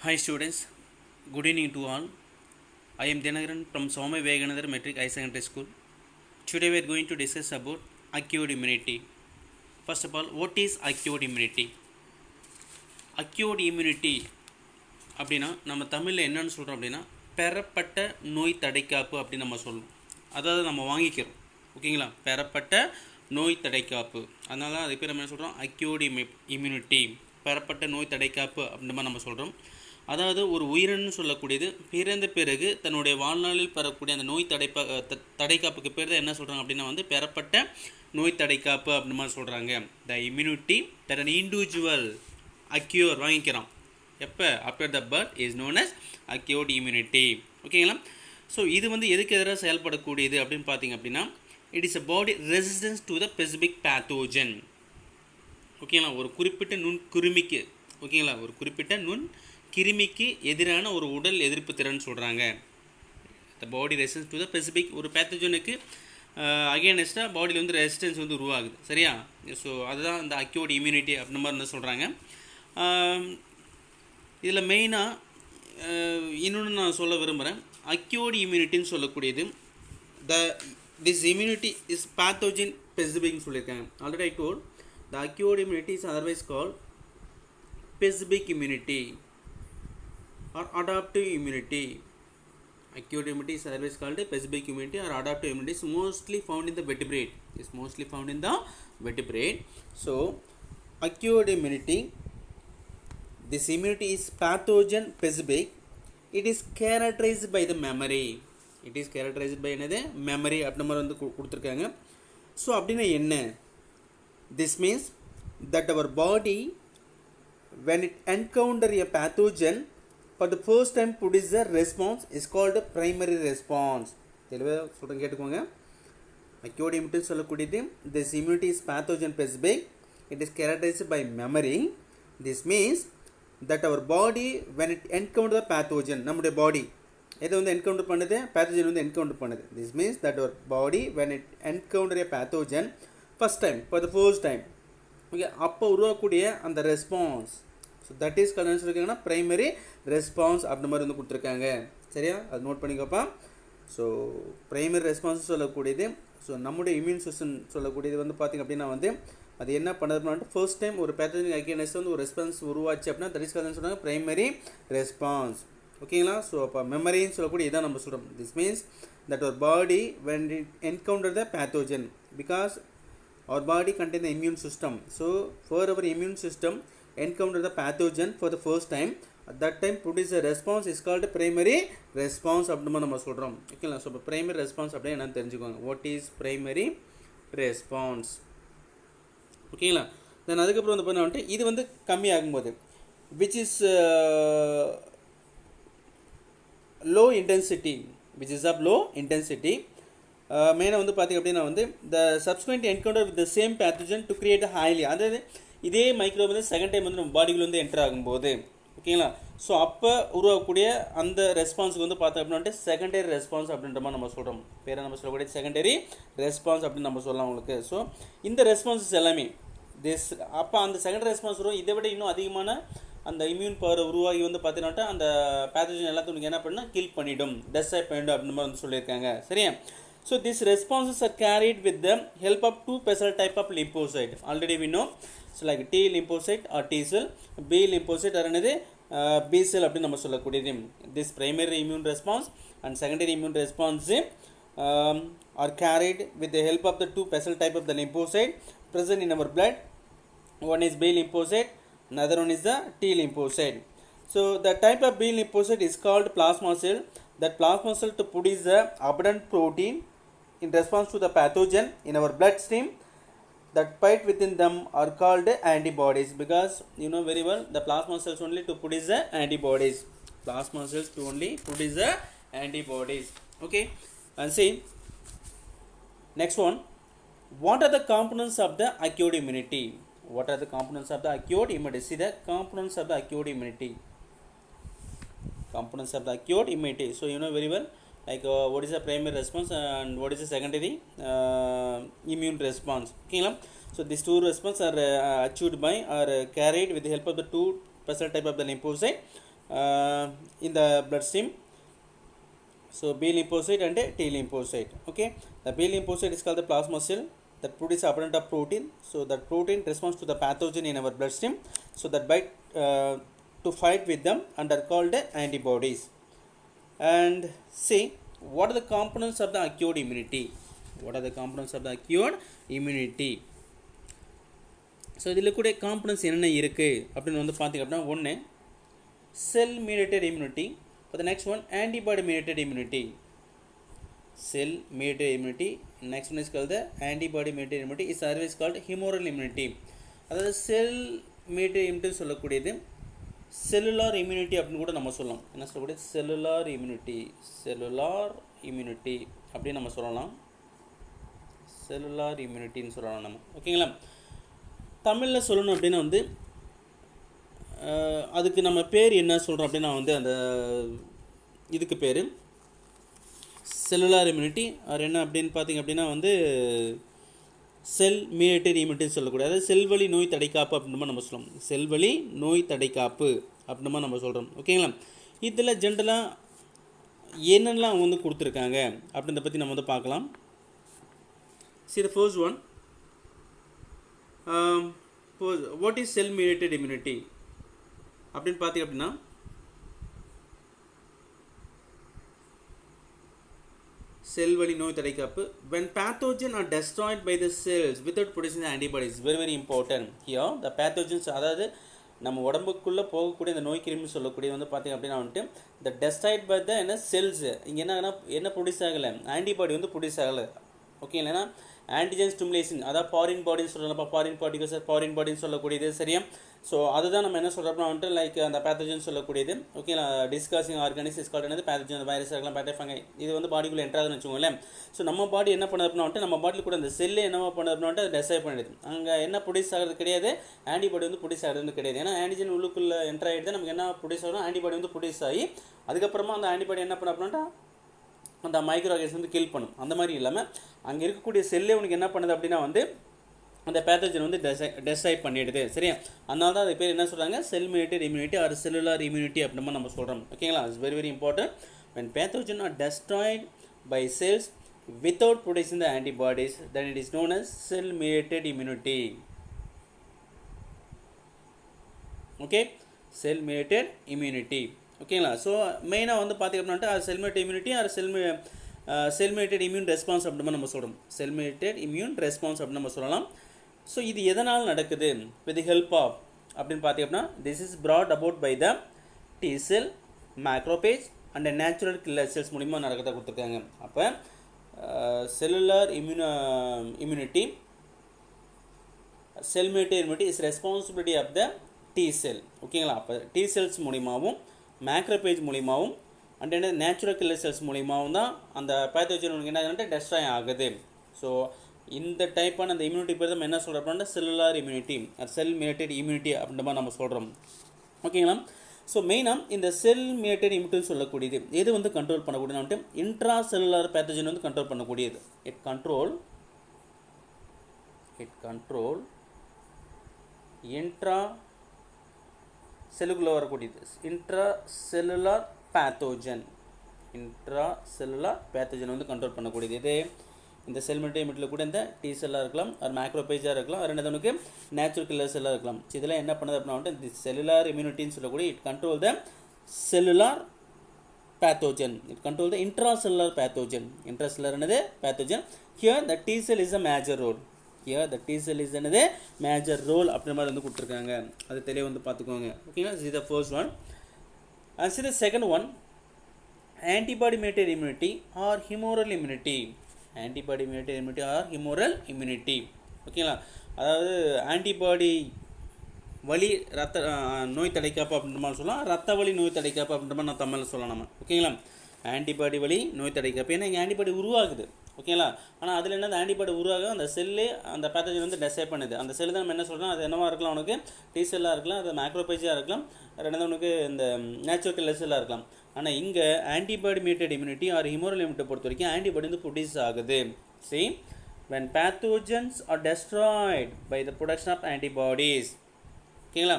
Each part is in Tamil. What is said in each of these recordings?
Hi students, good evening to all. I am Dinagaran from Swami Vivekananda Metric High Secondary School. Today we are going to discuss about acquired immunity. First of all, what is acquired immunity? Acquired immunity அப்படின்னா நம்ம தமிழில் என்னென்னு சொல்கிறோம் அப்படின்னா பெறப்பட்ட நோய் தடைக்காப்பு அப்படின்னு நம்ம சொல்லணும். அதாவது நம்ம வாங்கிக்கிறோம், ஓகேங்களா? பெறப்பட்ட நோய் தடைக்காப்பு, அதனால தான் அது பேர் நம்ம என்ன சொல்கிறோம், அக்யூர்ட் இம்யூனிட்டி, பெறப்பட்ட நோய் தடைக்காப்பு அப்படின்ற மாதிரி நம்ம சொல்கிறோம். அதாவது ஒரு உயிரினு சொல்லக்கூடியது பிறந்த பிறகு தன்னுடைய வாழ்நாளில் பெறக்கூடிய அந்த நோய் தடைக்காப்புக்கு பேர் தான் என்ன சொல்கிறாங்க அப்படின்னா வந்து பெறப்பட்ட நோய் தடைக்காப்பு அப்படின்ற மாதிரி சொல்கிறாங்க. The immunity that an individual acquire வாங்கிக்கிறான் எப்போ after the birth is known as acquired immunity, ஓகேங்களா? ஸோ இது வந்து எதுக்கு எதிராக செயல்படக்கூடியது அப்படின்னு பார்த்தீங்க அப்படின்னா it is a body resistance to the specific pathogen, ஓகேங்களா? ஒரு குறிப்பிட்ட நுண்கிருமிக்கு, ஓகேங்களா, ஒரு குறிப்பிட்ட கிருமிக்கு எதிரான ஒரு உடல் எதிர்ப்பு திறன் சொல்கிறாங்க. த பாடி ரெசிஸ்டன்ஸ் டு த ஸ்பெசிபிக், ஒரு பேத்தோஜனுக்கு அகேனஸ்டாக பாடியில் வந்து ரெசிஸ்டன்ஸ் வந்து உருவாகுது, சரியா? ஸோ அதுதான் இந்த அக்யூர்ட் இம்யூனிட்டி அப்படின்ற மாதிரி வந்து சொல்கிறாங்க. இதில் மெயினாக இன்னொன்று நான் சொல்ல விரும்புகிறேன். அக்யூர்ட் இம்யூனிட்டின்னு சொல்லக்கூடியது திஸ் இம்யூனிட்டி இஸ் பேத்தோஜன் ஸ்பெசிபிக்னு சொல்லியிருக்காங்க. Already I told the acquired immunity is otherwise called specific immunity or adaptive immunity. Acute immunity is otherwise called specific immunity or adaptive immunity. Is mostly found in the vertebrate. Is mostly found in the vertebrate. So, acute immunity, this immunity is pathogen specific. It is characterized by the memory. It is characterized by another memory. அப்படின்ற மாதிரி வந்து கொடுத்துருக்காங்க. ஸோ அப்படின்னா என்ன? This means that our body when it encounter a pathogen for the first time produce a response is called a primary response. தெளிவாக சொல்கிறேன், கேட்டுக்கோங்க. அக்யூர்ட் இம்யூனிட்டி சொல்லக்கூடியது this immunity is pathogen specific. It is characterized by memory. This means that our body when it encounter the pathogen, நம்முடைய பாடி எதை வந்து என்கவுண்டர் பண்ணுது, பேத்தோஜன் வந்து என்கவுண்டர் பண்ணுது. This means that our body when it encounter a pathogen first time, for the first time, okay, அப்போ உருவாக்கக்கூடிய அந்த ரெஸ்பான்ஸ், ஸோ தட் இஸ் கல்னு சொல்லியிருக்காங்கன்னா ப்ரைமரி ரெஸ்பான்ஸ் அப்படின்ற மாதிரி வந்து கொடுத்துருக்காங்க, சரியா? அது நோட் பண்ணிக்கப்பா. ஸோ ப்ரைமரி ரெஸ்பான்ஸ் சொல்லக்கூடியது, ஸோ நம்முடைய இம்யூன் சிஸ்டம் சொல்லக்கூடியது வந்து பார்த்திங்க அப்படின்னா வந்து அது என்ன பண்ணுறது, ஃபர்ஸ்ட் டைம் ஒரு பேத்தோஜன் அகேன்ஸ்ட் வந்து ஒரு ரெஸ்பான்ஸ் உருவாச்சு அப்படின்னா தட் இஸ் கல்னு சொல்கிறாங்க ப்ரைமரி ரெஸ்பான்ஸ், ஓகேங்களா? ஸோ அப்போ மெமரின்னு சொல்லக்கூடிய இதான் நம்ம சொல்கிறோம். This means that our body when it encounter the pathogen, because our body contains the immune system. So for our immune system encounter the pathogen for the first time, at that time produce a response is called primary response அப்படினு நம்ம சொல்றோம், ஓகேங்களா? ஸோ இப்போ primary response அப்படின்னா என்னன்னு தெரிஞ்சுக்கோங்க. What is primary response, ஓகேங்களா? தென் அதுக்கப்புறம் வந்து பண்ண இது வந்து கம்மி ஆகும்போது which is low intensity, which is of low intensity, மெயினாக வந்து பார்த்திங்க அப்படின்னா வந்து the subsequent encounter with the same pathogen to create highly, அதாவது இதே மைக்ரோ வந்து செகண்ட் டைம் வந்து நம்ம பாடிக்குள்ள வந்து என்டர் ஆகும்போது, ஓகேங்களா? ஸோ அப்போ உருவாக்கக்கூடிய அந்த ரெஸ்பான்ஸுக்கு வந்து பார்த்தோம் அப்படின்ட்டு செகண்டரி ரெஸ்பான்ஸ் அப்படின்ற மாதிரி நம்ம சொல்கிறோம். பேரை நம்ம சொல்லக்கூடிய செகண்டரி ரெஸ்பான்ஸ் அப்படின்னு நம்ம சொல்லலாம் உங்களுக்கு. ஸோ இந்த ரெஸ்பான்சஸ் எல்லாமே அப்போ அந்த செகண்டரி ரெஸ்பான்ஸ் வரும், இதை விட இன்னும் அதிகமான அந்த இம்யூன் பவர் உருவாகி வந்து பார்த்தீங்கன்னா அந்த பேத்தோஜன் எல்லாத்தையும் என்ன பண்ணால் கில் பண்ணிவிடும், டெஸ்ட்ராய் பண்ணிவிடும் அப்படின்ற மாதிரி வந்து சொல்லியிருக்காங்க, சரியா? So these responses are carried with the help of two special type of lymphocyte. Already we know, so like T lymphocyte or T cell, B lymphocyte or another B cell அப்படி நம்ம சொல்லக்கூடியது. This primary immune response and secondary immune response are carried with the help of the two special type of the lymphocyte present in our blood. One is B lymphocyte, another one is the T lymphocyte. So the type of B lymphocyte is called plasma cell. That plasma cell to produce the abundant protein in response to the pathogen in our bloodstream. That fight within them are called antibodies, because you know very well the plasma cells only to produce the antibodies. Plasma cells to only produce the antibodies. Okay, and see next one. What are the components of the acute immunity? What are the components of the acute immunity? See the components of the acute immunity. Components of the acute immunity. So you know very well, like what is the primary response and what is the secondary immune response, okay? So these two responses are achieved by or carried with the help of the two special type of the lymphocyte in the bloodstream. So B lymphocyte and T lymphocyte. Okay, the B lymphocyte is called the plasma cell that produces abundant of protein. So that protein responds to the pathogen in our bloodstream. So that to fight with them and are called antibodies. And see, what are the components of the acquired immunity? What are the components of the acquired immunity? So இதில் கூட காம்பனன்ஸ் என்னென்ன இருக்குது அப்படின்னு வந்து பார்த்திங்க அப்படின்னா, ஒன்று செல் mediated immunity. For the next one, antibody mediated immunity. Cell mediated immunity. Next one is called the antibody mediated immunity. Is otherwise called humoral immunity. அதாவது செல் மீடியேட்டட் இம்யூனிட்டி சொல்லக்கூடியது செல்லுலார் இம்யூனிட்டி அப்படின்னு கூட நம்ம சொல்லலாம். என்ன சொல்லக்கூடியது? Cellular immunity. செல்லுலார் இம்யூனிட்டி அப்படின்னு நம்ம சொல்லலாம். செல்லுலார் இம்யூனிட்டின்னு சொல்லலாம் நம்ம. ஓகேங்களா? தமிழில் சொல்லணும் அப்படின்னா வந்து அதுக்கு நம்ம பேர் என்ன சொல்கிறோம் அப்படின்னா வந்து அந்த இதுக்கு பேர் செல்லுலார் இம்யூனிட்டி. அது என்ன அப்படின்னு பார்த்திங்க அப்படின்னா வந்து செல் மீடியேட்டட் இம்யூனிட்டின்னு சொல்லக்கூடிய, அதாவது செல்வழி நோய் தடைக்காப்பு அப்படின்ற நம்ம சொல்லலாம். செல்வழி நோய் தடைக்காப்பு அப்படின்ற நம்ம சொல்கிறோம். ஓகேங்களா? இதில் ஜென்ரலாக என்னென்னலாம் அவங்க வந்து கொடுத்துருக்காங்க அப்படின்றத பற்றி நம்ம வந்து பார்க்கலாம். See the first one. What is cell mediated immunity அப்படின்னு பார்த்திங்க அப்படின்னா, செல் வழி நோய் தடைக்காப்பு. When pathogen are destroyed by the cells without producing the antibodies, very very important here. The pathogens, அதாவது நம்ம உடம்புக்குள்ளே போகக்கூடிய இந்த நோய் கிருமி சொல்லக்கூடிய வந்து பார்த்திங்க அப்படின்னா வந்துட்டு இந்த டெஸ்ட்ராய்ட் பை த என்ன செல்ஸ் இங்கே என்ன ப்ரொடியூஸ் ஆகலை, ஆன்டிபாடி வந்து ப்ரொடியூஸ் ஆகலை. ஓகே, இல்லைன்னா ஆன்டிஜன் ஸ்டிமுலேஷன், அதாவது ஃபாரின் பாடின்னு சொல்லலாம். ஃபாரின் பார்ட்டிகல்ஸ் ஃபாரின் பாடின்னு சொல்லக்கூடியது. சரியா? ஸோ அதுதான் நம்ம என்ன சொல்கிறோம்னா வந்துட்டு லைக் அந்த பேத்தோஜன் சொல்லக்கூடியது. Okay, discussing organics is called என்னது பேத்தோஜன். வைரஸ் இருக்கலாம், பேட்டர்ஃபங்கை, இது வந்து பாடிக்குள்ளே என்ட்ராதுன்னு வச்சுக்கோங்களேன். ஸோ நம்ம பாடி என்ன பண்ணுது அப்படின்னா வந்துட்டு நம்ம பாடியில் கூட அந்த செல்லே என்ன பண்ணுது அப்படின்னா வந்துட்டு டெசைட் பண்ணிடுது. அங்கே என்ன ப்ரொடியூஸ் ஆகிறது கிடையாது, ஆன்டிபாடி வந்து ப்ரொடியூஸ் ஆகிறது கிடையாது. ஏன்னா ஆன்டிஜன் உள்ளுக்குள்ளே என்ட்ரு ஆகிடுது, நமக்கு என்ன ப்ரொடியூஸ் ஆகணும், ஆன்டிபாடி வந்து ப்ரொடியூஸ் ஆகி அதுக்கப்புறமா அந்த ஆன்டிபாடி என்ன பண்ண அப்படின்னா அந்த மைக்ரோ ஆர்கானிசம் வந்து கில் பண்ணும். அந்த மாதிரி இல்லாமல் அங்கே இருக்கக்கூடிய செல்லே உனக்கு என்ன பண்ணுது அப்படின்னா வந்து அந்த பேத்தோஜன் வந்து டெசைட் பண்ணிடுது. சரியா? அதனால தான் அது பேர் என்ன சொல்கிறாங்க, செல் mediated immunity R cellular immunity அப்படின்னு நம்ம சொல்கிறோம். ஓகேங்களா? It's very very important. when pathogen are destroyed by cells without producing the antibodies, then it is known as cell mediated immunity. Okay, cell mediated immunity. ஓகேங்களா? ஸோ மெயினாக வந்து பார்த்திங்க அப்படின்னா அது செல் மீடியேட்டட் இம்யூனிட்டி ஆர் செல் மீடியேட்டட் இம்யூன் ரெஸ்பான்ஸ் அப்படின்னு நம்ம சொல்கிறோம். செல் மீடியேட்டட் இம்யூன் ரெஸ்பான்ஸ் அப்படின்னு நம்ம சொல்லலாம். ஸோ இது எதனால் நடக்குது? வித் தி ஹெல்ப் ஆஃப் அப்படின்னு பார்த்திங்க அப்படின்னா this is brought about by the T cell, macrophage and natural killer cells மூலிமா நடக்கிறத கொடுத்துருக்காங்க. அப்போ cellular immunity, cell mediated immunity is responsibility of the T cell. ஓகேங்களா? அப்போ T செல்ஸ் மூலிமாவும் மேக்ரோபேஜ் மூலிமாவும் அண்ட் என்ன நேச்சுரல் கில்லர் செல்ஸ் மூலிமாவும் தான் அந்த பேத்தோஜன் உனக்கு என்ன டெஸ்ட்ராய் ஆகுது. ஸோ இந்த டைப்பான அந்த இம்யூனிட்டி பேர் நம்ம என்ன சொல்கிறோம் அப்படின்னா cellular immunity, cell mediated immunity அப்படின்ற மாதிரி நம்ம சொல்கிறோம். ஓகேங்களா? ஸோ மெயினாக இந்த செல் மீடியேட்டட் இம்யூனிட்டின்னு சொல்லக்கூடியது எது வந்து கண்ட்ரோல் பண்ணக்கூடியது வந்துட்டு இன்ட்ரா செல்லுலார் பேத்தோஜன் வந்து கண்ட்ரோல் பண்ணக்கூடியது. இட் கண்ட்ரோல் இன்ட்ரா செல்லுக்குள்ளே வரக்கூடியது intra cellular pathogen. Intracellular pathogen வந்து கண்ட்ரோல் பண்ணக்கூடியது இது இந்த செல் மீடியேட்டட் கூட இந்த டி செல்லாக இருக்கலாம், ஒரு மேக்ரோபேஜாக இருக்கலாம், ரெண்டாவதுக்கு நேச்சுரல் கில்லர் செல்லாக இருக்கலாம். இதெல்லாம் என்ன பண்ணுது அப்படின்னா வந்துட்டு இந்த செல்லுலார் இம்யூனிட்டின்னு சொல்லக்கூடிய it control the cellular pathogen. It control the intracellular pathogen. Intracellular என்னது pathogen. Here the T cell is a major role. Here the T cell is என்னது மேஜர் ரோல் அப்படின்ற மாதிரி வந்து கொடுத்துருக்காங்க. அது தெளிவாக வந்து பார்த்துக்கோங்க. ஓகேங்களா? this is the first one. And see the second one, antibody mediated immunity or humoral immunity. Antibody mediated immunity or humoral immunity. ஓகேங்களா? அதாவது ஆன்டிபாடி வலி ரத்த நோய் தடைக்காப்பு அப்படின்ற மாதிரி சொல்லலாம், ரத்த வலி நோய் தடைக்காப்பு அப்படின்ற மாதிரி நான் தமிழில் சொல்லலாம் நம்ம. ஓகேங்களா? ஆன்டிபாடி வலி நோய் தடைக்காப்பு, ஏன்னா இங்கே ஆன்டிபாடி உருவாகுது. ஓகேங்களா? ஆனால் அதில் என்ன ஆன்டிபாடி உருவாக அந்த செல்லே அந்த பேத்தோஜன் வந்து டெசைட் பண்ணுது. அந்த செல்லு தான் நம்ம என்ன சொல்கிறோம், அது என்னவாக இருக்கலாம், உனக்கு டி செல்லாக இருக்கலாம், அது மேக்ரோபேஜாக இருக்கலாம், ரெண்டாவது உனக்கு இந்த நேச்சுரல் கில்லர் செல்லாக இருக்கலாம். ஆனால் இங்கே antibody mediated immunity R humoral immunity பொறுத்த வரைக்கும் ஆன்டிபாடி வந்து ப்ரொடியூஸ் ஆகுது. See, when pathogens are destroyed by the production of antibodies. ஓகேங்களா?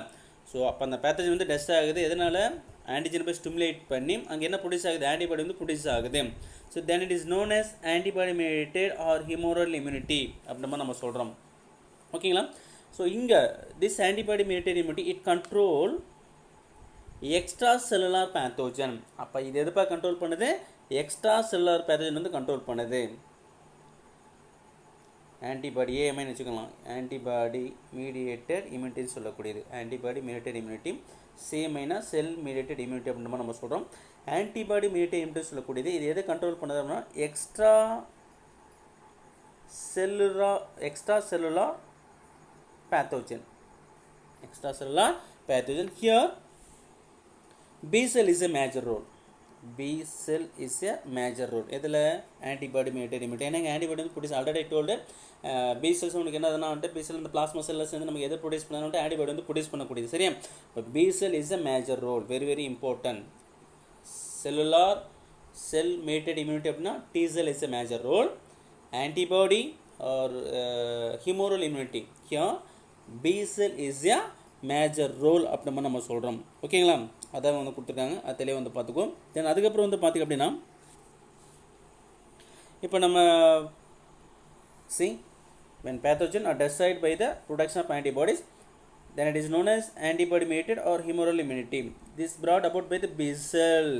ஸோ அப்போ அந்த பேத்தோஜன் வந்து டெஸ்ட் ஆகுது எதனால், ஆன்டிஜன் போய் ஸ்டிமுலேட் பண்ணி அங்கே என்ன ப்ரொடியூஸ் ஆகுது, ஆன்டிபாடி வந்து ப்ரொடியூஸ் ஆகுது. So then it is known as antibody mediated or humoral immunity அப்படின்ற மாதிரி நம்ம சொல்கிறோம். ஓகேங்களா. ஸோ இங்கே this antibody mediated immunity it control extracellular pathogen. அப்போ இது எதுப்பா கண்ட்ரோல் பண்ணுது, எக்ஸ்ட்ரா செல்லுலார் பேத்தோஜன் வந்து கண்ட்ரோல் பண்ணுது. ஆன்டிபாடி ஏஎம்ஐன்னு வச்சுக்கலாம், ஆன்டிபாடி மீடியேட்டட் இம்யூனிட்டின்னு சொல்லக்கூடியது. ஆன்டிபாடி மீடியேட்டட் இம்யூனிட்டி, சிஎம்ஐனா செல் மீடியேட்டட் இம்யூனிட்டி அப்படின்ற மாதிரி நம்ம சொல்கிறோம். ஆன்டிபாடி மீடியேட்டட் இம்யூனிட்டி சொல்லக்கூடியது இது எதை கண்ட்ரோல் பண்ணுது அப்படின்னா extra cellular pathogen. Extracellular pathogen. Here B cell is a major role. B cell is a major role. இதில் ஆன்டிபாடி மீடியேட்டட் இம்யூனிட்டி. ஏன்னா ஆன்டிபாடி வந்து produce already told B cells உங்களுக்கு என்னதுன்னா வந்துட்டு பி செல் இந்த பிளாஸ்மா செல்லில் சேர்ந்து நமக்கு எதை ப்ரொடியூஸ் பண்ணாலும் ஆன்டிபாடி வந்து ப்ரொடியூஸ் பண்ணக்கூடியது. சரியா. இப்போ B cell is a major role. Very very important. Cellular cell mediated immunity அப்படின்னா T cell is a major role. Antibody or humoral immunity. Here B cell is a major role அப்படின்னு நம்ம சொல்கிறோம். ஓகேங்களா. அதான் வந்து கொடுத்துருக்காங்க, அது தெளிவாக வந்து பார்த்துக்கோ. தென் அதுக்கப்புறம் வந்து பார்த்திங்க அப்படின்னா இப்போ நம்ம see when pathogen are destroyed by the production of antibodies then it is known as antibody mediated or humoral immunity. This brought about by the B cell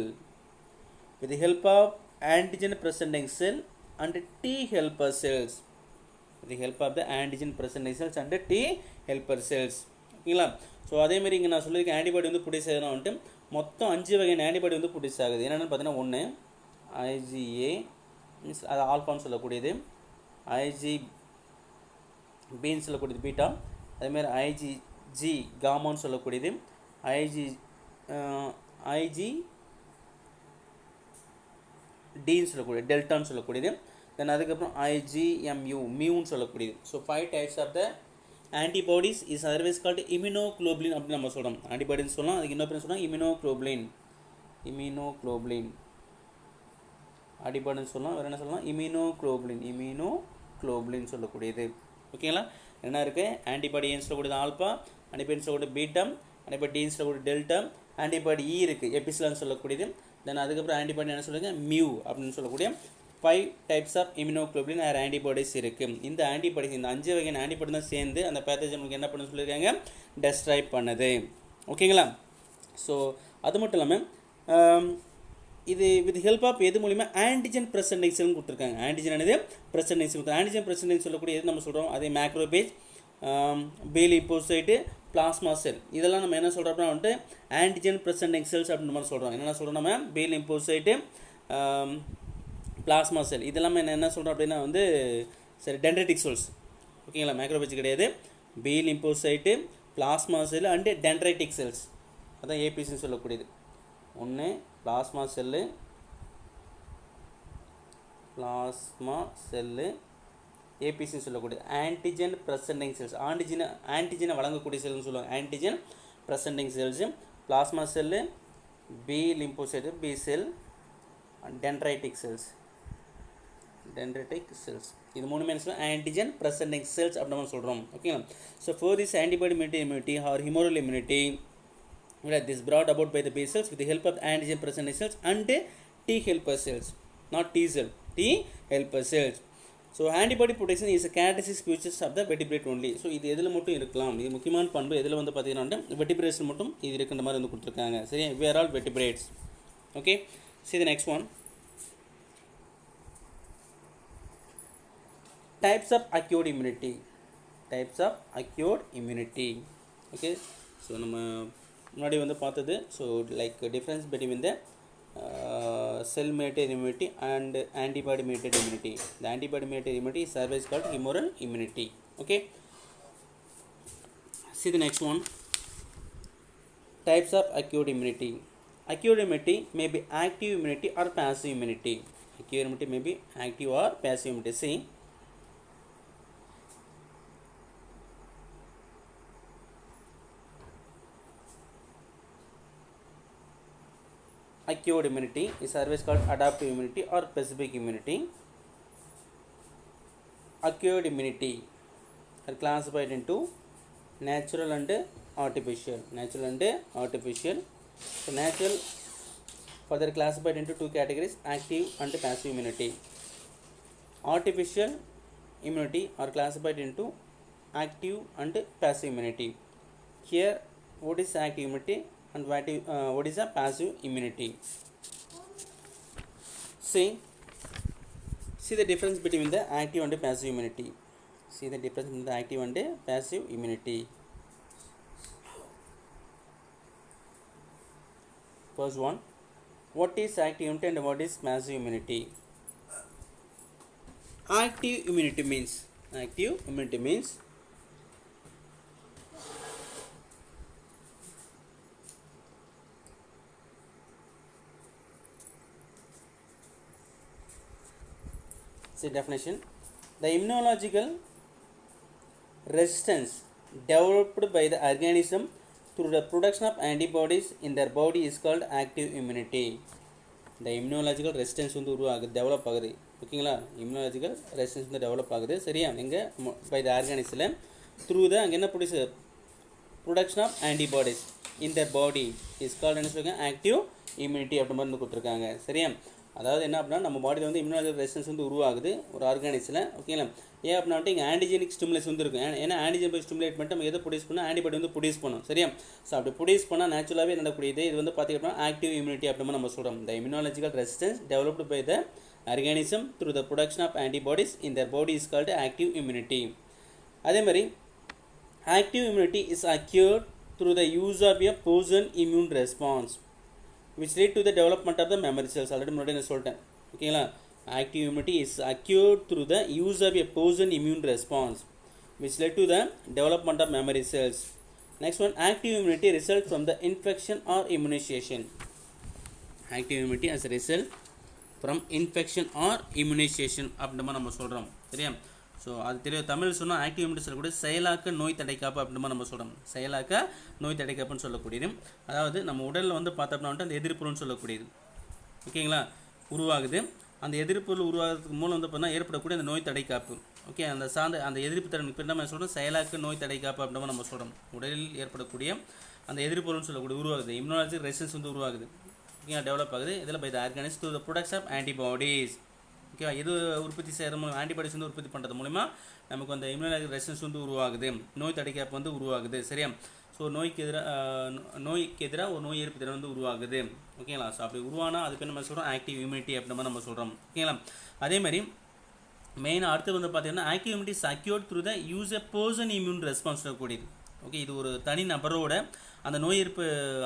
with the help of antigen presenting cell and T helper cells. With the help of the antigen presenting cells and T helper cells. ஓகேங்களா. ஸோ அதேமாதிரி இங்கே நான் சொல்லியிருக்கேன் ஆன்டிபாடி வந்து ப்ரொடியூஸ் ஆகுதுன்னா வந்துட்டு மொத்தம் 5 வகையான ஆன்டிபாடி வந்து ப்ரொடியூஸ் ஆகுது. என்னென்னு பார்த்தீங்கன்னா ஒன்று IgA மீன்ஸ் அது ஆல்ஃபான்னு சொல்லக்கூடியது, IgBன்னு சொல்லக்கூடியது பீட்டா, அதேமாதிரி IgG காமான்னு சொல்லக்கூடியது, IgDன்னு சொல்லக்கூடியது, டெல்டான்னு சொல்லக்கூடியது, தென் அதுக்கப்புறம் IgMu மியூன்னு சொல்லக்கூடியது. So 5 types of the antibodies is otherwise called immunoglobulin அப்படின்னு நம்ம சொல்கிறோம். ஆன்டிபாடின்னு சொல்லலாம், அதுக்கு இன்னொரு பேர் சொல்லலாம் immunoglobulin. ஆன்டிபாடின்னு சொல்லலாம், வேறு என்ன சொல்லலாம், immunoglobulin சொல்லக்கூடியது. ஓகேங்களா. என்ன இருக்குது, ஆன்டிபாடின்னு சொல்லக்கூடியது ஆல்பா, ஆன்டிபாடின்னு சொல்லக்கூடிய பீட்டா, ஆன்டிபாடின்னு சொல்லக்கூடிய டெல்டா, ஆன்டிபாடி இ இருக்குது எபிசிலான்னு சொல்லக்கூடியது, தென் அதுக்கப்புறம் ஆன்டிபாடி என்ன சொல்லுங்க மியூ அப்படின்னு சொல்லக்கூடிய 5 types of immunoglobulin or antibodies இருக்குது. இந்த ஆன்டிபாடிஸ் இந்த 5 வகையான ஆன்டிபாடி தான் சேர்ந்து அந்த பேத்தோஜனுக்கு என்ன பண்ண சொல்லியிருக்காங்க, டெஸ்ட்ராய் பண்ணுது. ஓகேங்களா. ஸோ அது மட்டும் இல்லாமல் இது வித் ஹெல்ப் ஆஃப் எது மூலிமா ஆன்டிஜன் ப்ரெசன்டிங் செல்னு கொடுத்துருக்காங்க. ஆன்டிஜன் என்னது, ப்ரெசன்டிங் செல். ஆன்டிஜன் ப்ரெசன்டிங் சொல்லக்கூடிய எது நம்ம சொல்கிறோம், அதே மேக்ரோபேஜ், பி லிம்போசைட்டு, பிளாஸ்மா செல், இதெல்லாம் நம்ம என்ன சொல்கிறோம் அப்படின்னா வந்துட்டு ஆன்டிஜன் ப்ரெசன்டிங் செல்ஸ் அப்படின்ற மாதிரி சொல்கிறோம். என்னென்ன சொல்கிறோம் நம்ம, பி லிம்போசைட்டு, பிளாஸ்மா செல், இதெல்லாமே என்ன சொல்கிறோம் அப்படின்னா வந்து சரி டென்ட்ரைட்டிக் செல்ஸ். ஓகேங்களா. மேக்ரோபேஜ் கிடையாது, B lymphocyte, plasma cell and dendritic cells, அதான் ஏபிசின்னு சொல்லக்கூடியது. ஒன்று பிளாஸ்மா செல்லு, ஏபிசின்னு சொல்லக்கூடியது ஆன்டிஜன் ப்ரெசன்டிங் செல்ஸ். ஆன்டிஜனை வழங்கக்கூடிய செல்னு சொல்லுவாங்க, antigen presenting cells, plasma cell, B lymphocyte, B cell, dendritic cells. இது மூணுமே என்ன ஆன்டிஜன் ப்ரெசன்டிங் செல்ஸ் அப்படின்னு சொல்கிறோம். ஓகேங்களா. So for this antibody mediated immunity or humoral immunity, this brought about by the B cells with the help of antigen presenting cells and T helper cells, not T cell, T helper cells. So antibody protection is a characteristic features of the vertebrate only. So இது எதில் மட்டும் இருக்கலாம், இது முக்கியமான பண்பு எதில் வந்து பார்த்தீங்கன்னா vertebrates மட்டும் இது இருக்கின்ற மாதிரி வந்து கொடுத்துருக்காங்க. சரி, we are all vertebrates. Okay, see the next one. Types of acute immunity. Okay, so நம்ம முன்னாடி வந்து பார்த்தது, so like difference between the cell mediated immunity and antibody mediated immunity. The antibody mediated immunity is otherwise called humoral immunity. Okay, see the next one. Types of acute immunity. Acute immunity may be active immunity or passive immunity. Acute immunity may be active or passive immunity. See, acute immunity is otherwise called adaptive immunity or specific immunity. Acute immunity are classified into natural and artificial. So natural further classified into two categories, active and passive immunity. Artificial immunity are classified into active and passive immunity. Here what is active immunity and what is a passive immunity? See the difference between the active and passive immunity. See the difference between the active and passive immunity. First one, what is active immunity and what is passive immunity? Active immunity means see definition, the immunological resistance developed by the organism through the production of antibodies in their body is called active immunity. இந்த இம்யூனாலஜிக்கல் ரெசிஸ்டன்ஸ் வந்து டெவலப் ஆகுது, ஓகேங்களா? இம்யூனாலஜிக்கல் ரெசிஸ்டன்ஸ் வந்து டெவலப் ஆகுது, சரியா? எங்கே பை த ஆர்கானிஸில் த்ரூ த அங்கே என்ன production of antibodies in the body is called என்ன சொல்லுவாங்க, ஆக்டிவ் இம்யூனிட்டி அப்படி மாதிரி வந்து கொடுத்துருக்காங்க, சரியா? அதாவது என்ன அப்படின்னா நம்ம பாடியில் வந்து இம்யூனாலஜிக்கல் ரெசிஸ்டன்ஸ் வந்து உருவாகுது ஒரு ஆர்கானிஸில், ஓகேங்களா? ஏன் அப்படின்னா இங்கே ஆன்டிஜெனிக் ஸ்டிமுலேஸ் வந்து இருக்கும். ஏன்னா ஆன்டிஜென் போய் ஸ்டிமுலேட் பண்ணிட்டு நம்ம எதை ப்ரொடியூஸ் பண்ணால் ஆன்டிபாடி வந்து ப்ரொடியூஸ் பண்ணோம், சரியா? ஸோ அப்படி ப்ரொடியூஸ் பண்ணால் நேச்சுரலாகவே நடக்கூடியது இது வந்து பார்த்திங்கன்னா ஆக்டிவ் இம்யூனிட்டி அப்படின்னு நம்ம சொல்கிறோம். The immunological resistance developed by the organism through the production of antibodies in their body is called active immunity. அதே மாதிரி active immunity is acquired through the use of a person immune response which lead to the development of the memory cells. Already முன்னாடி நான் சொல்லிட்டேன், ஓகேங்களா? Active immunity is acquired through the use of a person immune response which led to the development of memory cells. Next one, active immunity results from the infection or immunization. Active immunity as a result from infection or immunization அப்படின்மா நம்ம சொல்கிறோம், சரியா? ஸோ அது தெரியும், தமிழ் சொன்னால் ஆக்டிவ் இம்யூனிட்டி சொல்லக்கூடிய செயலாக்க நோய் தடைக்காப்பு அப்படின்மா நம்ம சொல்கிறோம். செயலாக்க நோய் தடைக்காப்புன்னு சொல்லக்கூடியது, அதாவது நம்ம உடலில் வந்து பார்த்தோம்னா அந்த எதிர்ப்புன்னு சொல்லக்கூடியது, ஓகேங்களா, உருவாகுது. அந்த எதிர்ப்பு உருவாகிறதுக்கு மூலம் வந்து பார்த்தா ஏற்படக்கூடிய அந்த நோய் தடைக்காப்பு, ஓகே, அந்த அந்த எதிர்ப்பு திறன் இப்போ நம்ம சொல்கிறோம் செயலாக்க நோய் தடைக்காப்பு அப்படின்மா நம்ம சொல்கிறோம். உடலில் ஏற்படக்கூடிய அந்த எதிர்ப்புன்னு சொல்லக்கூடிய உருவாகுது, இம்யூனாலஜி ரெசிஸ்டன்ஸ் வந்து உருவாகுது, ஓகேங்களா, டெவலப் ஆகுது. இதில் by the organism through the production of antibodies, ஓகேவா? இது உற்பத்தி செய்கிற மூலம் ஆன்டிபாடிஸ் வந்து உற்பத்தி பண்ணுறது மூலிமா நமக்கு அந்த இம்யூனாலஜி ரெசிஸ்டன்ஸ் வந்து உருவாகுது, நோய் தடைக்காப்பு வந்து உருவாகுது, சரியா? ஸோ நோய்க்கு எதிராக ஒரு நோய் எதிர்ப்பு திறன் வந்து உருவாகுது, ஓகேங்களா? ஸோ அப்படி உருவானால் அதுக்கு நம்ம சொல்கிறோம் ஆக்டிவ் இம்யூனிட்டி அப்படின்ற மாதிரி நம்ம சொல்கிறோம், ஓகேங்களா? அதேமாதிரி மெயினாக அடுத்து வந்து பார்த்தீங்கன்னா active immunity secured through the use a person immune response கூடியது, ஓகே? இது ஒரு தனி நபரோட அந்த நோய் எதிர்ப்பு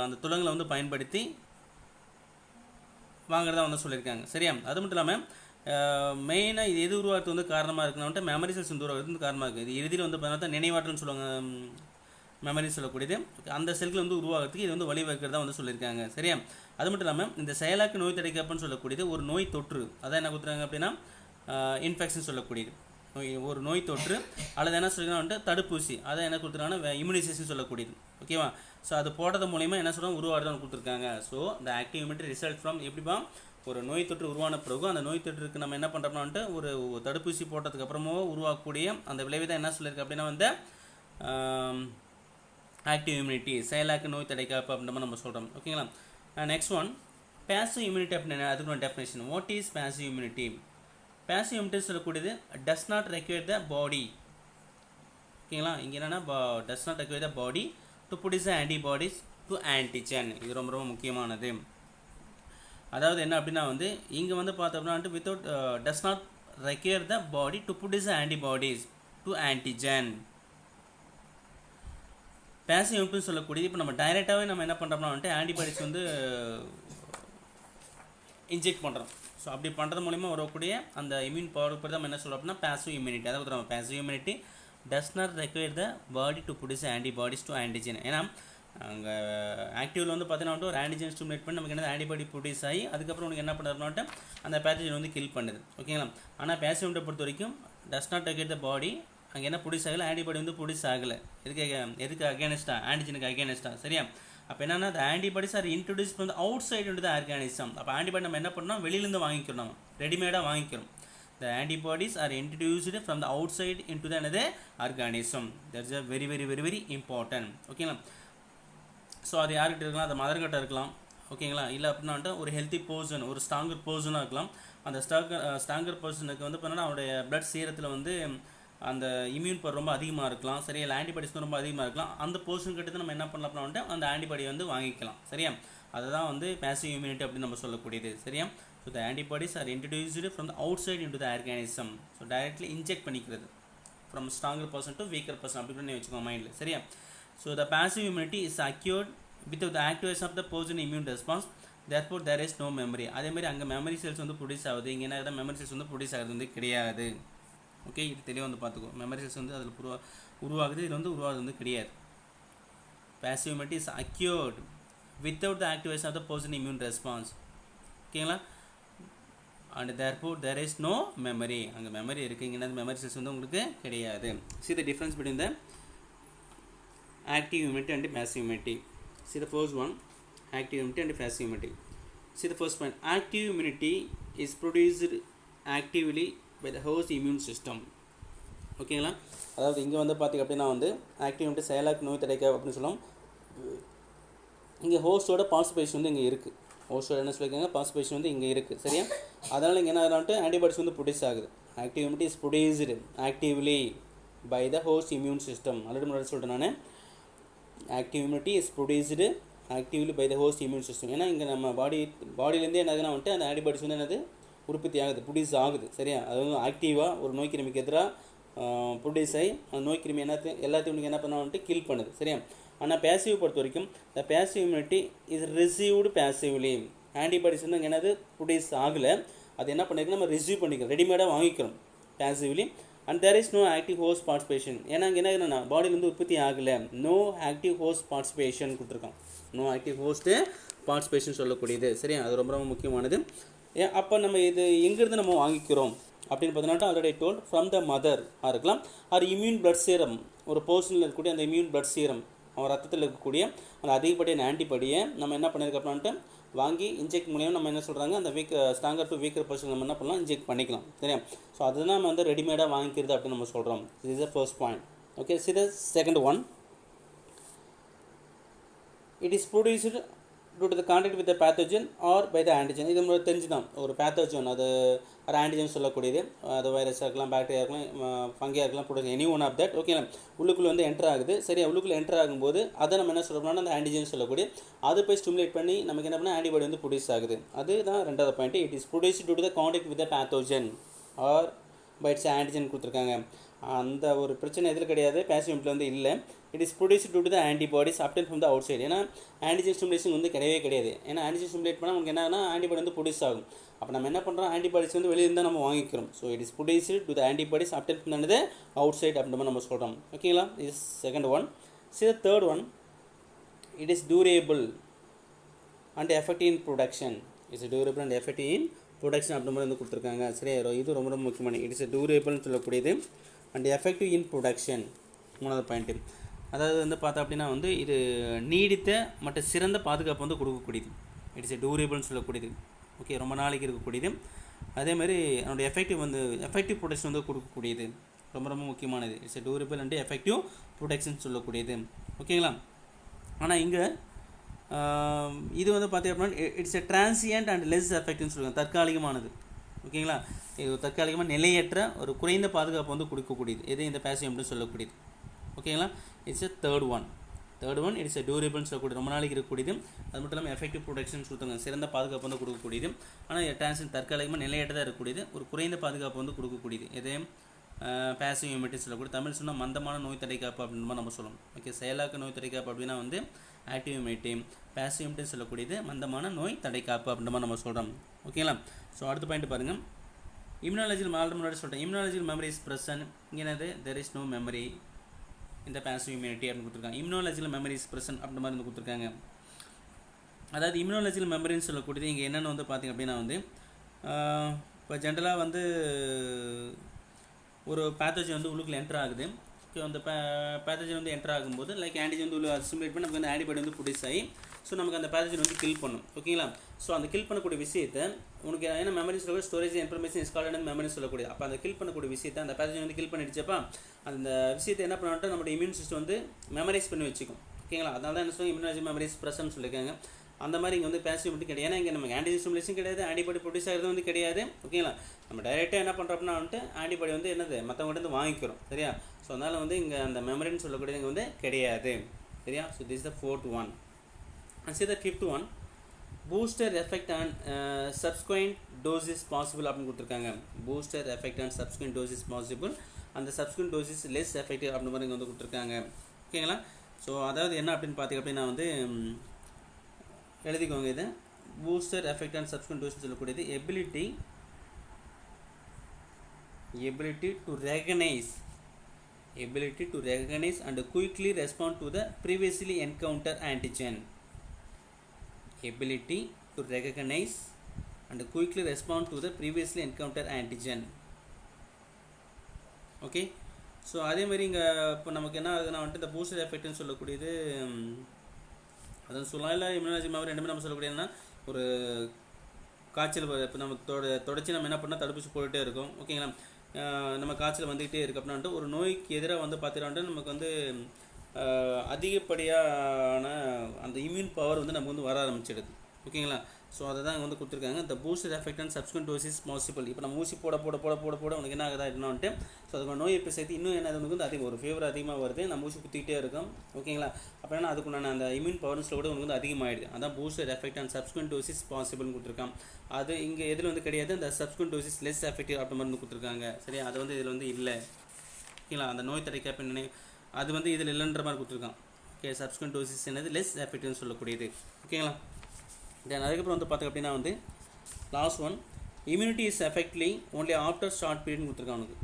அந்த துலங்களை வந்து பயன்படுத்தி வாங்குறதா வந்து சொல்லியிருக்காங்க, சரியா? அது மட்டும் இல்லாமல் மெயினாக இது எது உருவாகிறது வந்து காரணமாக இருக்குன்னு மெமரி செல்ஸ் வந்து உருவாகிறது காரணமாக இருக்குது. இது இறுதியில் வந்து பார்த்தா நினைவாற்றல்னு சொல்லுவாங்க, மெமரி சொல்லக்கூடியது, அந்த செல்கள் வந்து உருவாகிறதுக்கு இது வந்து வழிவகுக்கிறதா வந்து சொல்லியிருக்காங்க, சரியா? அது மட்டும் இல்லாமல் இந்த செயலாக்க நோய் தடைக்காப்புன்னு சொல்லக்கூடியது ஒரு நோய் தொற்று, அதான் என்ன கொடுத்துருக்காங்க அப்படின்னா இன்ஃபெக்ஷன் சொல்லக்கூடியது, ஒரு நோய் தொற்று அல்லது என்ன சொல்லிங்கன்னா வந்துட்டு தடுப்பூசி, அதை என்ன கொடுத்துருக்காங்கன்னா இம்யூனைசேஷன் சொல்லக்கூடியது, ஓகேவா? ஸோ அது போடுறது மூலிமா என்ன சொல்கிறாங்க உருவாகிறதான் கொடுத்துருக்காங்க. ஸோ இந்த ஆக்டிவ் இம்யூனிட்டி ரிசல்ட் ஃப்ரம் எப்படிப்பா ஒரு நோய் தொற்று உருவான பிறகு அந்த நோய் தொற்றுக்கு நம்ம என்ன பண்ணுறோம்னா வந்துட்டு ஒரு தடுப்பூசி போட்டதுக்கு அப்புறமோ உருவாக்கக்கூடிய அந்த விளைவு தான் என்ன சொல்லியிருக்கு அப்படின்னா வந்து ஆக்டிவ் இம்யூனிட்டி செயலாக்க நோய் தடைக்காப்பு அப்படின்ற நம்ம சொல்கிறோம், ஓகேங்களா? நெக்ஸ்ட் ஒன், பேசிவ் இம்யூனிட்டி அப்படின்னு அதுக்கு ஒரு definition. What is passive immunity? Passive immunity சொல்லக்கூடியது டஸ் நாட் ரெக்வயர் த பாடி, ஓகேங்களா? இங்கே என்னென்னா டஸ் not require the body to produce antibodies to antigen. இது ரொம்ப ரொம்ப முக்கியமானது. அதாவது என்ன அப்படின்னா வந்து இங்கே வந்து பார்த்தோம்னா வந்து without does not require the body to produce antibodies to antigen. Passive இம்யூனிட்டின்னு சொல்லக்கூடியது இப்போ நம்ம டைரெக்டாகவே நம்ம என்ன பண்ணுறோம்னா வந்துட்டு ஆன்டிபாடிஸ் வந்து இன்ஜெக்ட் பண்ணுறோம். ஸோ அப்படி பண்ணுறது மூலிமா வரக்கூடிய அந்த இம்யூன் பவர் பற்றி நம்ம என்ன சொல்கிறோம் அப்படின்னா பேசிவ் இம்யூனிட்டி. அதாவது நம்ம passive immunity does not require the body to produce antibodies to antigen. ஏன்னா அங்கே ஆக்டிவில் வந்து பார்த்தீங்கன்னா ஒரு ஆன்டிஜன் ஸ்டிமுலேட் பண்ணி நமக்கு என்ன ஆன்டிபாடி ப்ரொடியூஸ் ஆகி அதுக்கப்புறம் உனக்கு என்ன பண்ணுறோம்னா அந்த பேத்தஜன் வந்து கில் பண்ணுது, ஓகேங்களா? ஆனால் பேசிவ் இம்யூனிட்டியை பொறுத்த வரைக்கும் டஸ் நாட் ரெக்வயர் த பாடி, அங்கே என்ன ப்ரொடியூஸ் ஆகலை, ஆன்டிபாடி வந்து ப்ரொடியூஸ் ஆகலை. எதுக்கு அகேனஸ்டா? ஆன்டிஜனுக்கு அகேனஸ்டா, சரியா? அப்போ என்னென்னா அந்த ஆன்டிபாடிஸ் ஆர் இன்ட்ரடியூஸ் பண்ணி அவுட் சைடு வந்து ஆர்கானிசம். அப்போ ஆன்டிபாடி நம்ம என்ன பண்ணோம், வெளியிலேருந்து வாங்கிக்கிறோம், நம்ம ரெடிமேடாக வாங்கிக்கிறோம். The antibodies are introduced from the outside into the another organism. That's a very important. Okay. So அது யார்கிட்ட இருக்கலாம், அது மதர்கிட்ட இருக்கலாம். ஓகேங்களா, இல்லை அப்படின்னா வந்துட்டு ஒரு ஹெல்த்தி பர்சன், ஒரு ஸ்ட்ராங்கர் பர்சனாக இருக்கலாம். அந்த ஸ்ட்ராங்கர் பர்சனுக்கு வந்து பார்த்தீங்கன்னா அவருடைய பிளட் சீரத்தில் வந்து அந்த இம்யூன் பவர் ரொம்ப அதிகமாக இருக்கலாம். சரியா, இல்லை ஆன்டிபாடிஸ் ரொம்ப அதிகமாக இருக்கலாம். அந்த பர்சன் கிட்ட நம்ம என்ன பண்ணலாம் அப்படின்னா வந்துட்டு அந்த ஆன்டிபாடி வந்து வாங்கிக்கலாம். சரியா, அதுதான் வந்து பேசிவ் இம்யூனிட்டி அப்படின்னு நம்ம சொல்லக்கூடியது. சரியா, so the antibodies are introduced from the outside into the organism. So directly inject பண்ணிக்கிறது from stronger person to weaker person அப்படி பண்ணி வச்சுக்கோங்க மைண்டில். சரியா, so the passive immunity is acquired with the activation of the person immune response. Therefore there is no memory. அதேமாதிரி அங்கே மெமரி செல்ஸ் வந்து ப்ரொடியூஸ் ஆகுது, இங்கே என்ன மெமரி செல்ஸ் வந்து ப்ரொடியூஸ் ஆகுது வந்து கிடையாது. ஓகே, இது தெளிவாக வந்து பார்த்துக்கோ. மெமரி செல்ஸ் வந்து அதில் உருவாகுது, இதில் வந்து உருவாகுது வந்து கிடையாது. Passive immunity is acquired without the activation of the person immune response. ஓகேங்களா, and therefore there is no memory. அங்கே மெமரி இருக்குது, இங்கே மெமரி செல்ஸ் வந்து உங்களுக்கு கிடையாது. See the difference between the active immunity and passive immunity. See the first one, active immunity and passive immunity. See the first point, active immunity is produced actively by the host immune system. ஓகேங்களா, அதாவது இங்கே வந்து பார்த்திங்க அப்படின்னா வந்து ஆக்டிவ் இம்யூனிட்டி செயலாக்க நோய் தடைக்க அப்படின்னு சொல்லலாம். இங்கே ஹோஸ்டோட பார்ட்டிசிபேஷன் வந்து இங்கே இருக்குது. ஹோஸ்டோட என்ன சொல்லியிருக்காங்க, பார்ட்டிசிபேஷன் வந்து இங்கே இருக்குது. சரியா, அதனால் இங்கே என்ன ஆகுதுன்ட்டு ஆன்டிபாடிஸ் வந்து ப்ரொடியூஸ் ஆகுது. Active immunity is produced actively by the host immune system. Already முன்னாடி சொல்லிட்டேன் நான், active immunity is produced actively by the host immune system. ஏன்னா இங்கே நம்ம பாடியிலேருந்தே என்னதுன்னா வந்துட்டு அந்த ஆன்டிபாடிஸ் வந்து என்னது உற்பத்தி ஆகுது, ப்ரொடியூஸ் ஆகுது. சரியா, அது வந்து ஆக்டிவாக ஒரு நோய் கிருமிக்கு எதிராக ப்ரொடியூஸ் ஆகி அந்த நோய் கிருமி எல்லாத்தையும் என்ன பண்ண வந்துட்டு கில் பண்ணுது. சரியா, ஆனால் பேசிவ் பொறுத்த வரைக்கும் த passive immunity is received passively. Antibodies வந்து இங்கே என்னது ப்ரொடியூஸ் ஆகலை, அது என்ன பண்ணியிருக்கோம் நம்ம ரிசீவ் பண்ணிக்கிறோம், ரெடிமேடாக வாங்கிக்கிறோம் passively. And there is no active host participation. ஏன்னா இங்கே என்ன என்னன்னா பாடியிலேருந்து உற்பத்தி ஆகலை, நோ ஆக்டிவ் ஹோஸ்ட் பார்ட்டிசிபேஷன் கொடுத்துருக்கான். நோ ஆக்டிவ் ஹோஸ்ட்டு பார்ட்டிசிபேஷன் சொல்லக்கூடியது. சரியா, அது ரொம்ப ரொம்ப முக்கியமானது. அப்போ நம்ம இது எங்கேருந்து நம்ம வாங்கிக்கிறோம் அப்படின்னு பார்த்தீங்கன்னா already told from the mother இருக்கலாம், ஆர் இம்யூன் பிளட் சீரம். ஒரு பர்சனில் இருக்கக்கூடிய அந்த இம்யூன் பிளட் சீரம், அவன் ரத்தத்தில் இருக்கக்கூடிய அந்த அதிகப்படியான ஆன்டிபாடியை நம்ம என்ன பண்ணியிருக்க அப்படின்ட்டு வாங்கி இன்ஜெக்ட் மூலியம் நம்ம என்ன சொல்கிறாங்க அந்த ஸ்ட்ராங்கர் டு வீக்கர் பர்சன் நம்ம என்ன பண்ணலாம் இன்ஜெக்ட் பண்ணிக்கலாம். சரியா, ஸோ அதுதான் நம்ம வந்து ரெடிமேடாக வாங்கிக்கிறது அப்படின்னு நம்ம சொல்கிறோம். இது is the first point. Okay, see the second one, it is produced due to the contact with the pathogen or by the antigen. இது நம்ம தெரிஞ்சு தான், ஒரு பேத்தோஜன் அது ஒரு ஆன்டிஜன் சொல்லக்கூடியது, அது வைரஸாக இருக்கலாம், பாக்டீரியா இருக்கலாம், ஃபங்கியாக இருக்கலாம், produce any one of that. Okay, உள்ளுக்குள்ளே வந்து என்டர் ஆகுது. சரியா, உள்ளுக்குள்ளே என்டர் ஆகும்போது அதை நம்ம என்ன சொல்கிறோம்னா அந்த ஆன்டிஜன் சொல்லக்கூடிய அது போய் ஸ்டிமுலேட் பண்ணி நமக்கு என்ன பண்ணால் ஆன்டிபாடி வந்து ப்ரொடியூஸ் ஆகுது. அதுதான் ரெண்டாவது point. It is produced due to the contact with the pathogen or by its antigen கொடுத்துருக்காங்க. அந்த ஒரு பிரச்சனை எதில் கிடையாது, பேசிவ் இம்யூனிட்டியில் வந்து இல்லை. It is produced due to the antibodies obtain from the outside. ஏன்னா ஆன்டிஜன் ஸ்டிமுலேஷன் வந்து கிடையவே கிடையாது. ஏன்னா ஆன்டிஜன் ஸ்டிமுலேட் பண்ணால் நமக்கு என்னன்னா ஆன்டிபாடி வந்து ப்ரொடியூஸ் ஆகும். அப்போ நம்ம என்ன பண்ணுறோம், ஆன்டிபாடிஸ் வந்து வெளியே இருந்தால் நம்ம வாங்கிக்கிறோம். So it is produced to the antibodies obtain from the outside அப்படின்னு நம்ம சொல்கிறோம். ஓகேங்களா, is second one. See the third one, it is durable and effective in production. It's durable and effective in production அப்படின்னு வந்து கொடுத்துருக்காங்க. சரியா, இது ரொம்ப ரொம்ப முக்கியமான. இட் இஸ் டியூரேபிள்னு சொல்லக்கூடியது அண்ட் எஃபெக்டிவ் இன் ப்ரொடக்ஷன். மூணாவது பாயிண்ட்டு, அதாவது வந்து பார்த்தா அப்படின்னா வந்து இது நீடித்த மற்றும் சிறந்த பாதுகாப்பு வந்து கொடுக்கக்கூடியது. இட்ஸ் எ டியூரேபிள்னு சொல்லக்கூடியது. ஓகே, ரொம்ப நாளைக்கு இருக்கக்கூடியது. அதேமாதிரி அதனுடைய எஃபெக்டிவ் ப்ரொடக்ஷன் வந்து கொடுக்கக்கூடியது, ரொம்ப ரொம்ப முக்கியமானது. It's a durable and effective production சொல்லக்கூடியது. ஓகேங்களா, ஆனால் இங்கே இது வந்து பார்த்தீங்க அப்படின்னா it's a transient and less எஃபெக்ட்னு சொல்லுவாங்க, தற்காலிகமானது. ஓகேங்களா, இது தற்காலிகமாக நிலையற்ற ஒரு குறைந்த பாதுகாப்பு வந்து கொடுக்கக்கூடியது. எது இந்த பேசிவ் அப்படின்னு சொல்லக்கூடியது. ஓகேங்களா, it's a third one. It's a டியூரேபிள்னு சொல்லக்கூடியது, ரொம்ப நாளைக்கு இருக்கக்கூடியது. அது மட்டும் இல்லாமல் எஃபெக்டிவ் ப்ரொடக்ஷன் சொல்லுவாங்க, சிறந்த பாதுகாப்பு வந்து கொடுக்கக்கூடியது. ஆனால் டிரான்சியன்ட் தற்காலிகமாக நிலையற்றதாக இருக்கக்கூடியது, ஒரு குறைந்த பாதுகாப்பு வந்து கொடுக்கக்கூடியது. எது பேசிவ் இம்யூனிட்டி சொல்லக்கூடிய, தமிழ் சொன்னால் மந்தமான நோய் தடைக்காப்பு அப்படின்னு நம்ம சொல்லணும். ஓகே, செயலாக்க நோய் தடைக்காப்பு அப்படின்னா வந்து ஆக்டிவ் இம்யூனிட்டி, பேசிவ் இம்யூனிட்டி சொல்லக்கூடியது மந்தமான நோய் தடைக்காப்பு அப்படின்ற நம்ம சொல்கிறோம். ஓகேங்களா, ஸோ அடுத்த பாயிண்ட் பாருங்கள். இம்யூனாலஜியில் முன்னாடி சொல்கிறேன், இம்யூனாலஜியில் மெமரி இஸ் ப்ரெசன்ட். இங்கே தெர் இஸ் நோ மெமரி இந்த பேசிவ் இம்யூனிட்டி அப்படின்னு கொடுத்துருக்காங்க. இம்யூனாலஜியில் மெமரி இஸ் ப்ரெசன்ட் அப்படின்ற மாதிரி வந்து கொடுத்துருக்காங்க. அதாவது இம்யூனாலஜியில் மெமரின்னு சொல்லக்கூடியது இங்கே என்னென்னு வந்து பார்த்திங்க அப்படின்னா வந்து இப்போ ஜென்ரலாக வந்து ஒரு பேத்தோஜன் வந்து உள்ளுக்குள்ள என்டர் ஆகுது. அந்த பேத்தோஜன் வந்து என்டர் ஆகும்போது லைக் ஆன்டிஜன் வந்து உள்ள அசிமுலேட் பண்ணி நமக்கு வந்து ஆன்டிபாடி வந்து ப்ரொடியூஸ் ஆகி ஸோ நமக்கு அந்த பேத்தோஜன் வந்து கில் பண்ணும். ஓகேங்களா, ஸோ அந்த கில் பண்ணக்கூடிய விஷயத்தை உனக்கு ஏன்னா மெமரி சொல்லக்கூடிய storage information is called memory சொல்லக்கூடிய, அப்போ அந்த கில் பண்ணக்கூடிய விஷயத்தை அந்த பேத்தோஜன் வந்து கில் பண்ணிடுச்சப்பா அந்த விஷயத்தை என்ன பண்ணாட்டும் நம்மளுடைய இம்யூன் சிஸ்டம் வந்து மெமரைஸ் பண்ணி வச்சுக்கும். ஓகேங்களா. அதனால தான் என்ன சொல்லுவாங்க இம்யூனாலஜி மெமரி ப்ரெசன்ட் சொல்லியிருக்காங்க. அந்த மாதிரி இங்கே வந்து பேசிவ் இம்யூனிட்டி கிடையாது. ஏன்னா இங்கே நமக்கு ஆன்டிஜன் ஸ்டிமுலேஷன் கிடையாது, ஆன்டிபாடி ப்ரொடியூஸ் ஆகிறது வந்து கிடையாது. ஓகேங்களா. நம்ம டைரெக்டாக என்ன பண்ணுறோம் அப்படின்னா வந்துட்டு ஆன்டிபாடி வந்து என்னது மற்றவங்கள்ட்ட வந்து வாங்கிக்கிறோம். சரியா. ஸோ அதனால் வந்து இங்கே அந்த மெமரின்னு சொல்லக்கூடியது இங்கே வந்து கிடையாது. சரியா. So this is the 4th one. And see the 5th one, booster effect and subsequent dose is possible அப்படின்னு கொடுத்துருக்காங்க. Booster effect and subsequent dose is possible, அந்த subsequent dose is less effective அப்படின்ற மாதிரி இங்கே வந்து கொடுத்துருக்காங்க. ஓகேங்களா. ஸோ அதாவது என்ன அப்படின்னு பார்த்திங்க அப்படின்னா வந்து எழுதிக்கோங்க இது. Booster effect and subsequent dose சொல்லக்கூடியது ability to recognise and quickly respond to the previously encountered antigen. Ability to recognize and quickly respond to the previously encountered antigen. Okay. So அதே மாதிரி இங்கே இப்போ நமக்கு என்ன ஆகுதுன்னா வந்துட்டு இந்த பூஸ்டர் எஃபெக்ட்னு சொல்லக்கூடியது அதாவது சொல்லலாம் இம்யூனாலஜி மெமரி ரெண்டுமே நம்ம சொல்லக்கூடியதுன்னா ஒரு காய்ச்சல் இப்போ நம்ம தொடர்ச்சி நம்ம என்ன பண்ணால் தடுப்பூசி போட்டுகிட்டே இருக்கோம். ஓகேங்களா. நம்ம காய்ச்சல் வந்துக்கிட்டே இருக்குது அப்படின்ட்டு ஒரு நோய்க்கு எதிராக வந்து பார்த்துட்டோம்னா நமக்கு வந்து அதிகப்படியான அந்த இம்யூன் பவர் வந்து நமக்கு வந்து வர ஆரம்பிச்சிடுது. ஓகேங்களா. ஸோ அதை தான் வந்து கொடுத்துருக்காங்க. இந்த booster effect and subsequent dose is possible. இப்போ நம்ம ஊசி போட உனக்கு என்ன ஆகுதா என்னன்ட்டு ஸோ அதுக்கு நோய் இப்போ சேர்த்து இன்னும் என்ன வந்து அதிகம் ஒரு ஃபீவர் அதிகமாக வருது, நம்ம ஊசி குத்திக்கிட்டே இருக்கோம். ஓகேங்களா. அப்படின்னா அதுக்குண்டான அந்த இம்யூன் பவர்ஸில் கூட உனக்கு வந்து அதிகமாகிடுது. அதான் booster effect and subsequent dose is பாசிபிள்னு கொடுத்துருக்கான். அது இங்கே எதில் வந்து கிடையாது, அந்த subsequent dose is less effective அப்படி மாதிரி கொடுத்துருக்காங்க. சரியா. அது வந்து இதில் வந்து இல்லை. ஓகேங்களா. அந்த நோய் தடைக்காப்பு அது வந்து இதில் இல்லைன்ற மாதிரி கொடுத்துருக்கான். ஓகே. சப்ஸ்குவெண்ட் டோஸ் இஸ் என்னது லெஸ் எஃபெக்டிவ்னு சொல்லக்கூடியது. ஓகேங்களா. தென் அதுக்கப்புறம் வந்து பார்த்திங்க அப்படின்னா வந்து last one, immunity is effective only after short பீரியட்னு கொடுத்துருக்கான் உனக்கு.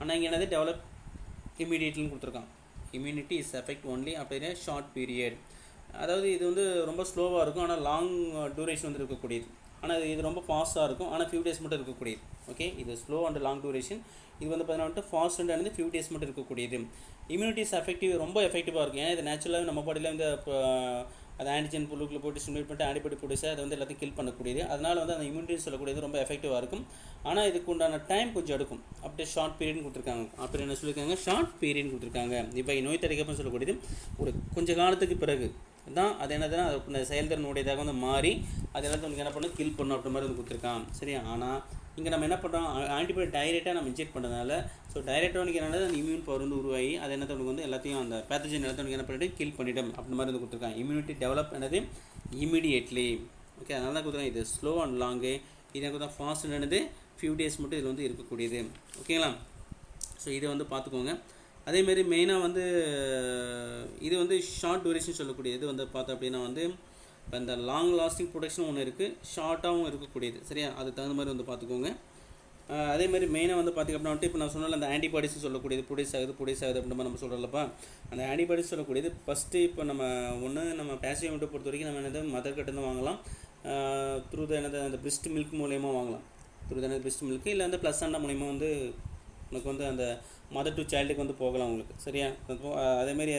ஆனால் இங்கே என்னது டெவலப் இமீடியட்லின்னு கொடுத்துருக்கான். Immunity is effect only after a short period. அதாவது இது வந்து ரொம்ப ஸ்லோவாக இருக்கும், ஆனால் லாங் டூரேஷன் வந்து இருக்கக்கூடியது. ஆனால் இது ரொம்ப ஃபாஸ்ட்டாக இருக்கும், ஆனால் ஃபியூ டேஸ் மட்டும் இருக்கக்கூடியது. ஓகே. இது ஸ்லோ அண்ட் லாங் டூரேஷன். இது வந்து பார்த்தீங்கன்னா ஃபாஸ்ட் அண்ட் வந்து ஃபியூ டேஸ் மட்டும் இருக்கக்கூடியது. இம்யூனிட்டி இஸ் எஃபெக்டிவ் ரொம்ப எஃபெக்டிவாக இருக்கும். ஏன்னா இது நேச்சுரலாகவே நம்ம பாடியில் வந்து அது ஆன்டிஜன் புல்லுக்குள்ளே போட்டு ஸ்டிமுலேட் பண்ணிட்டு ஆன்டிபாடி ப்ரொடியூஸ் அதை வந்து எல்லாத்தையும் கில் பண்ணக்கூடியது. அதனால் வந்து அந்த இம்யூனிட்டி சொல்லக்கூடியது ரொம்ப எஃபெக்டிவாக இருக்கும். ஆனால் இதுக்கு உண்டான டைம் கொஞ்சம் எடுக்கும். அப்படியே ஷார்ட் பீரியட்னு கொடுத்துருக்காங்க. அப்படி என்ன சொல்லியிருக்காங்க, ஷார்ட் பீரியட்னு கொடுத்துருக்காங்க. இப்போ நோய் தடுக்கப்பன்னு சொல்லக்கூடியது ஒரு கொஞ்சம் காலத்துக்கு பிறகு தான் அது என்னதுன்னா அது செயல்திறனுடையதாக வந்து மாறி அது எல்லாத்தையும் உங்களுக்கு என்ன பண்ணணும் கில் பண்ணணும் அப்படி மாதிரி வந்து கொடுத்துருக்கான். சரியா. ஆனால் இங்கே நம்ம என்ன பண்ணுறோம், ஆன்டிபாடி டைரெக்டாக நம்ம இன்ஜெக்ட் பண்ணுறதுனால ஸோ டைரெக்டாக உனக்கு என்னது அந்த இம்யூன் பவர் வந்து உருவாகி அது என்னத்தை வந்து எல்லாத்தையும் அந்த பேத்தஜன் எல்லாத்தையும் என்ன பண்ணிட்டு கில் பண்ணிவிடும் அப்படி மாதிரி வந்து கொடுத்துருக்காங்க. இம்யூனிட்டி டெவலப் என்னது இமீடியட்லி. ஓகே. அதனால தான் கொடுத்துருக்காங்க. இது ஸ்லோ அண்ட் லாங்கு, இது எனக்கு தான் ஃபாஸ்ட் என்னது ஃபியூ டேஸ் மட்டும் இதில் வந்து இருக்கக்கூடியது. ஓகேங்களா. ஸோ இதை வந்து பார்த்துக்கோங்க. அதேமாரி மெயினாக வந்து இது வந்து ஷார்ட் டூரேஷன் சொல்லக்கூடியது. இது வந்து பார்த்தோம் அப்படின்னா வந்து இப்போ இந்த லாங் லாஸ்டிங் ப்ரொடக்ஷன் ஒன்று இருக்குது, ஷார்ட்டாகவும் இருக்கக்கூடியது. சரியா. அதுக்கு தகுந்த மாதிரி வந்து பார்த்துக்கோங்க. அதேமாதிரி மெயினாக வந்து பார்த்திங்க அப்படின்னா வந்துட்டு இப்போ நான் சொன்னால அந்த ஆன்டிபாடிஸ் சொல்லக்கூடியது ப்ரொடியூஸ் ஆகுது அப்படின்ற மாதிரி நம்ம சொல்கிறோம்லப்பா. அந்த ஆன்டிபாடிஸ் சொல்லக்கூடியது ஃபஸ்ட்டு இப்போ நம்ம நம்ம பேசிவ் இம்யூனிட்டி பொறுத்த வரைக்கும் நம்ம என்னது மதர் கிட்ட இருந்து வாங்கலாம், த்ரூ த என்னது அந்த பிரெஸ்ட் மில்க் மூலயமா வாங்கலாம். த்ரூ த பிரெஸ்ட் மில்க் இல்லை வந்து ப்ளஸ் அண்டா மூலயமா வந்து உனக்கு வந்து அந்த மதர் டு சைல்டுக்கு வந்து போகலாம் உங்களுக்கு. சரியா. அதேமாரி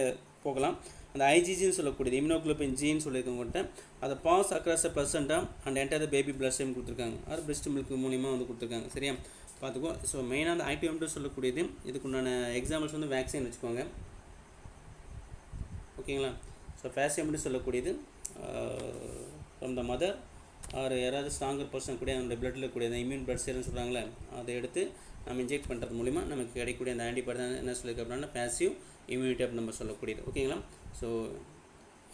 போகலாம். அந்த ஐஜிஜின்னு சொல்லக்கூடியது இம்யூனோகுளோபின் ஜின்னு சொல்லியிருக்கவங்கள்ட்ட அதை pass across a placenta and enter the baby blood stream கொடுத்துருக்காங்க. அது பிரெஸ்ட் மில்க் மூலியமாக வந்து கொடுத்துருக்காங்க. சரியா. பார்த்துக்கோ. ஸோ மெயினாக அந்த ஆக்டிவ் இம்யூனிட்டி சொல்லக்கூடியது இதுக்குண்டான எக்ஸாம்பிள்ஸ் வந்து வேக்சின் வச்சுக்கோங்க. ஓகேங்களா. ஸோ பேசிவ் இம்யூனிட்டி சொல்லக்கூடியது ஃப்ரம் த மதர் ஆர் யாராவது ஸ்ட்ராங்கர் பர்சன் கூட அந்த பிளட்டில் கூடிய அந்த இம்யூன் பிளட் சேருன்னு சொல்கிறாங்களே அதை எடுத்து நம்ம இன்ஜெக்ட் பண்ணுறது மூலிமா நமக்கு கிடைக்கக்கூடிய அந்த ஆன்டிபாடி தான் என்ன சொல்லியிருக்கு அப்படின்னா பேசிவ் இம்யூனிட்டி அப்படின்னு நம்ம சொல்லக்கூடியது. ஓகேங்களா. ஸோ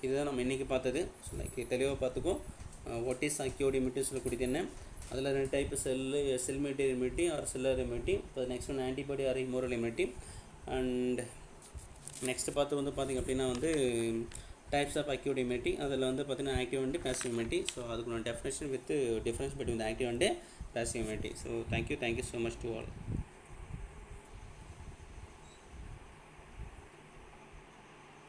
இதுதான் நம்ம இன்றைக்கி பார்த்தது. ஸோ லைக் தெளிவாக பார்த்துக்கோ. வாட் இஸ் அக்யூர்ட் இம்யூனிட்டி சொல்லக்கூடியது என்ன, அதில் 2 type cell mediated immunity or cellular immunity. இப்போ நெக்ஸ்ட் ஒன்று antibody or humoral immunity. And next பார்த்து வந்து பார்த்திங்க அப்படின்னா வந்து டைப்ஸ் ஆஃப் அக்யூர்ட் இம்யூனிட்டி. அதில் வந்து பார்த்திங்கன்னா active and passive immunity. So அதுக்கு definition with difference between the active and passive immunity. So thank you so much to all.